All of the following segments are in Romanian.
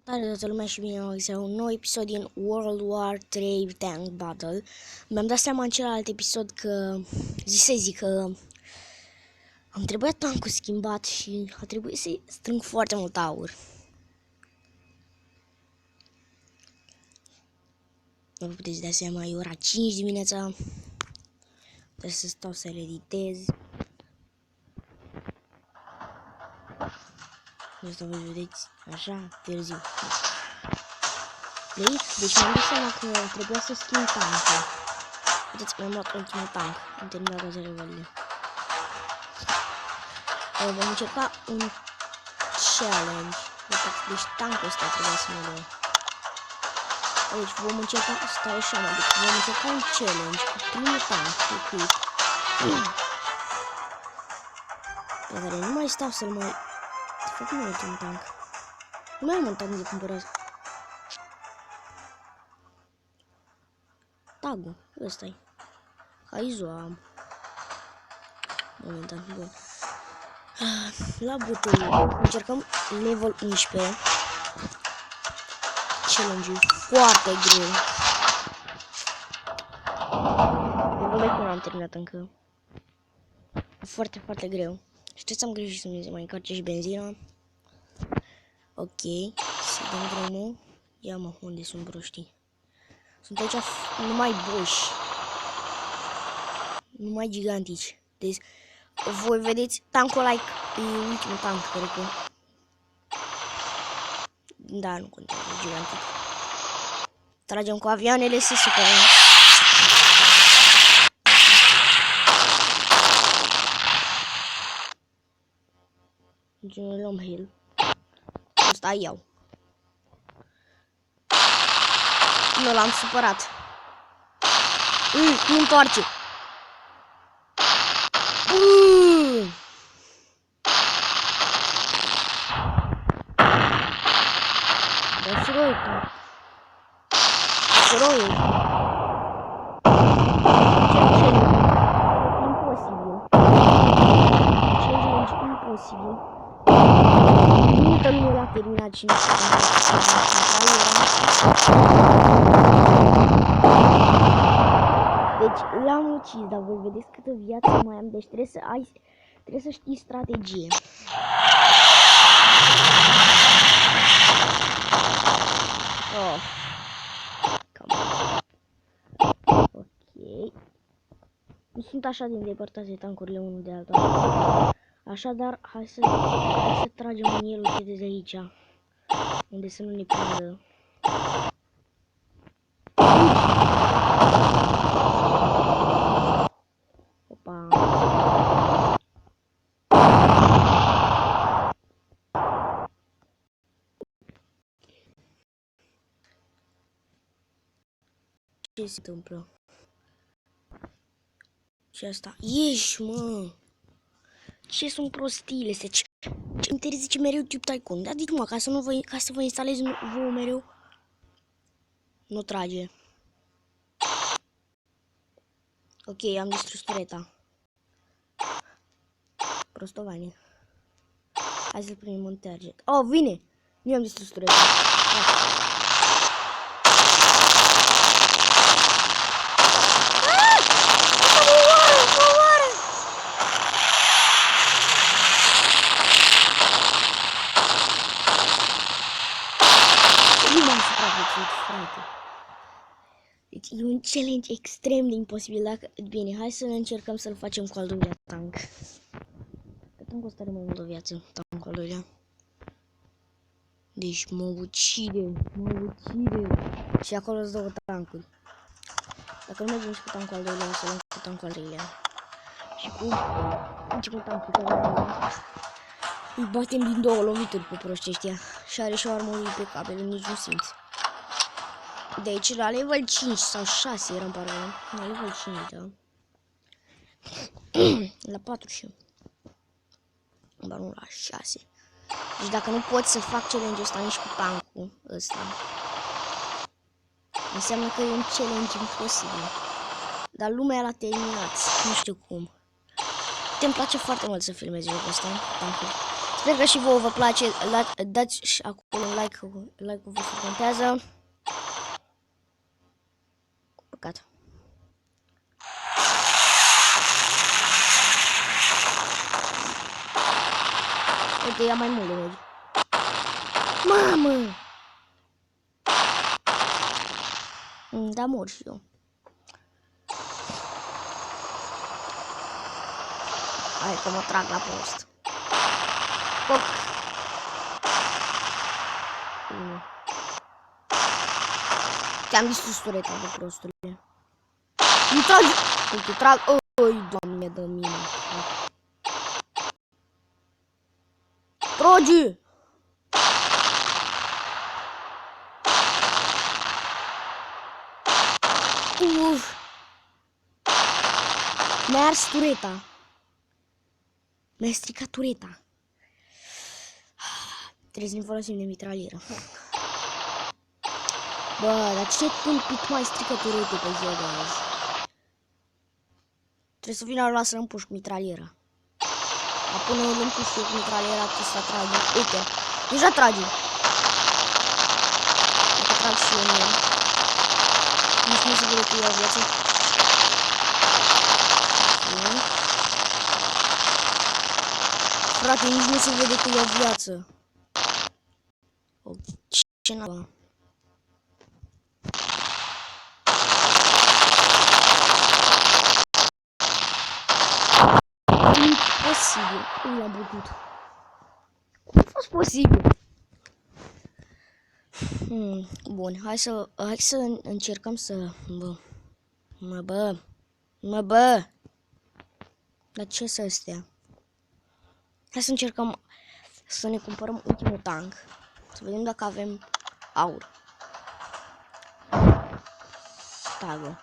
Salutare toată lumea și bine am găsit un nou episod din World War 3 Tank Battle. Mi-am dat seama în celălalt episod că că am trebuit tankul schimbat și a trebuit să strâng foarte mult aur. Nu vă puteți da seama, e ora 5 dimineața. Trebuie să stau să le editez. Asta vă vedeți așa târziu. Deci mi-am dat seama că trebuia să schimb tankul. Vedeți, mi-am luat ultimul tank. Am terminat toate revelele. Vom încerca un challenge. Deci tankul ăsta trebuia să ne dea. Deci vom încerca, stai așa, deci vom încerca un challenge cu primul tank, cu pe care nu mai stau să-l mai... De fapt nu e un tank. Nu mai am un tank de cumpărat. Tagul, ăsta-i. Haizu am. Momentan, bun. La butoie, încercăm level 11. Challenge-ul foarte greu. Vă dai că nu am terminat încă. Foarte, foarte greu. Știți, am greșit să mi mai încarce și benzina. Ok, să dăm drumul. Ia mă, unde sunt broștii? Sunt aici numai boși. Numai gigantici. Deci, voi vedeți tankul ăla, e ultimul tank, cred că. Da, nu contează, gigantic. Tragem cu avioanele, se supără. Deci ne luăm heal. Ăsta iau. Nu l-am supărat. Nu întoarce. Da, suroi tu. Suroi. Imposibil. Challenge imposibil. Multă lume l-a terminat și nu știu. Deci l-am ucis, dar voi vedeți câtă viață mai am, deci trebuie să știi strategie. Oh. Ok. Nu sunt așa de îndepărtate tancurile unul de altul. Așadar, hai să tragem în el, uite, de aici. Unde să nu ne prindă. Opa. Ce se întâmplă? Și asta? Ieși, mă! Ce sunt prostiile astea? Ce interzice mereu Tube Tycoon? Da, zic, mă, ca să vă instalezi vouă mereu. Nu trage. Ok, am distrus tureta. Prostovanie. Hai să-l primim un target. Oh, vine! Nu am distrus tureta. Deci e un challenge extrem de imposibil. Dacă... Bine, hai să încercăm să-l facem cu al doilea tank. Că tankul ăsta are mai multă viață, tankul al doilea. Deci mă ucide. Și acolo sunt două tankuri. Dacă nu mergem și cu tankul al doilea, o să luăm cu tankul al treilea. Și cu ultimul tank pe care îi batem din două lovituri pe proști ăștia. Și are și o armură impecabilă, nici nu simți. De aici la level 5 sau 6 eram parcă. La level 5, da. La 4 și eu. Dar nu la 6. Deci dacă nu pot să fac challenge-ul ăsta nici cu tankul ăsta, înseamnă că e un challenge imposibil. Dar lumea l-a terminat. Nu știu cum. Te-mi place foarte mult să filmezi jocul ăsta, tankul. Sper că și vouă vă place. Dați și acolo un like-ul vostru contează. Păcat. Uite, ia mai mult de noi. Mamă! Da, mor și eu. Hai că mă trag la post. Poc. Te-am distrus tureta, bă, prostule. Nu tragi! Uite, trag. Oi, doamne, de mine. Tragi! Uf! Mi-a ars tureta. Mi-a stricat tureta. Trebuie să ne folosim de mitralieră. Bă, dar ce tâmpit mai strică turete pe ziua de azi? Trebuie să vină la să împușc mitraliera. A până îl împușc eu cu mitraliera, trebuie să trage. Uite, deja trage. Dacă trag și eu în el. Nici nu se vede că iau viață. Frate, nici nu se vede că iau viață. Ce n-a? Imposibil. Cum l-am bătut? Cum a fost posibil? Bun, hai să încercăm să... Bă. Dar ce să astea? Hai să încercăm să ne cumpărăm ultimul tank. Să vedem dacă avem aur. Tagă.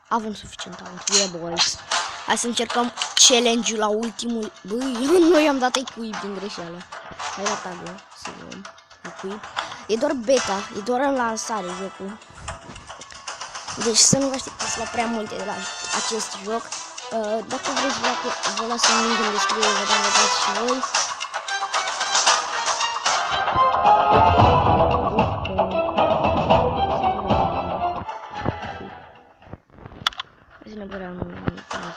Avem suficient aur. Yeah, boys. Hai să încercăm challenge-ul la ultimul. Băi, noi am dat equip din greșeală. Hai la tagă. Să vedem. Equip. E doar beta. E doar în lansare jocul. Deci să nu vă așteptați la prea multe de la acest joc. Dacă vreți, vă las un link în descriere, vă dați și voi. Hai să ne băream un tank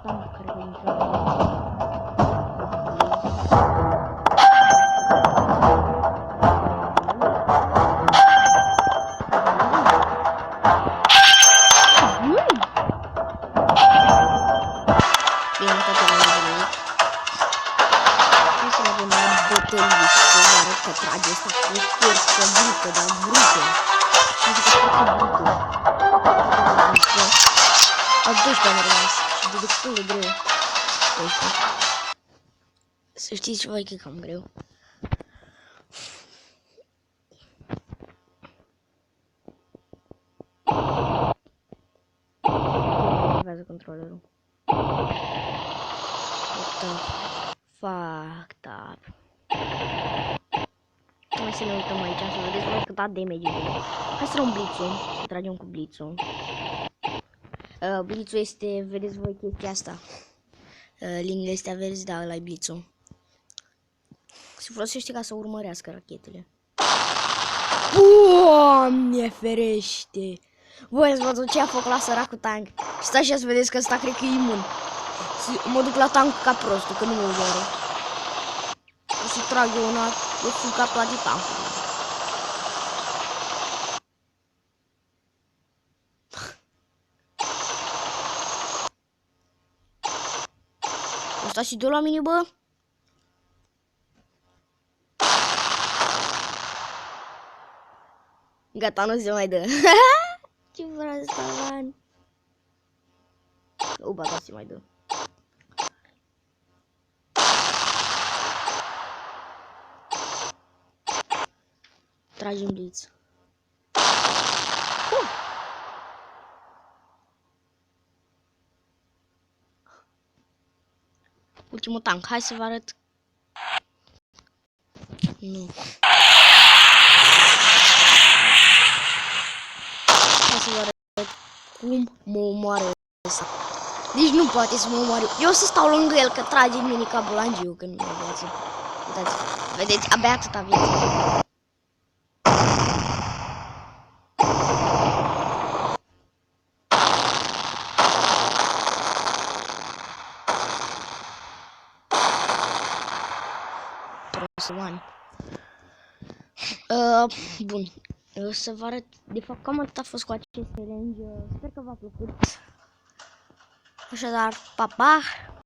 care va intra. Că trage asta cu forță brută, dar brută. Adică foarte brută. A 12 am rămas și de destul de greu. 12. Să știți voi că e cam greu. Urmează controlerul. Fucked up. Hai să ne uităm aici, să vedeți voi cât a damage. Hai să luăm blitzul, să tragem cu blitzul. Blitzul este, vedeți voi chestia asta. Liniile astea verzi, da, ăla-i blitzul. Se folosește ca să urmărească rachetele. Doamne ferește! Voi ați văzut ce a făcut la săracul tank. Stați și să vedeți că ăsta cred că e imun. Mă duc la tank ca prostul, că nu mă omoară. O să trag eu una, eu sunt cap la de tankul. O sta și de la mine, bă? Gata, nu se mai dă. Ce vreau să bani? O, ba, da, se mai dă. Tragem blitz. Ultimul tank. Hai să vă arăt. Nu. Hai să vă arăt cum mă omoară ăsta. Deci nu poate să mă omoare. Eu să stau lângă el că trage mine ca bulangiu când nu e viață. Uitați, vedeți, abia atâta viață. Să bani. Bun. O să vă arăt. De fapt, cam atât a fost cu acest challenge. Sper că v-a plăcut. Așadar, pa, pa!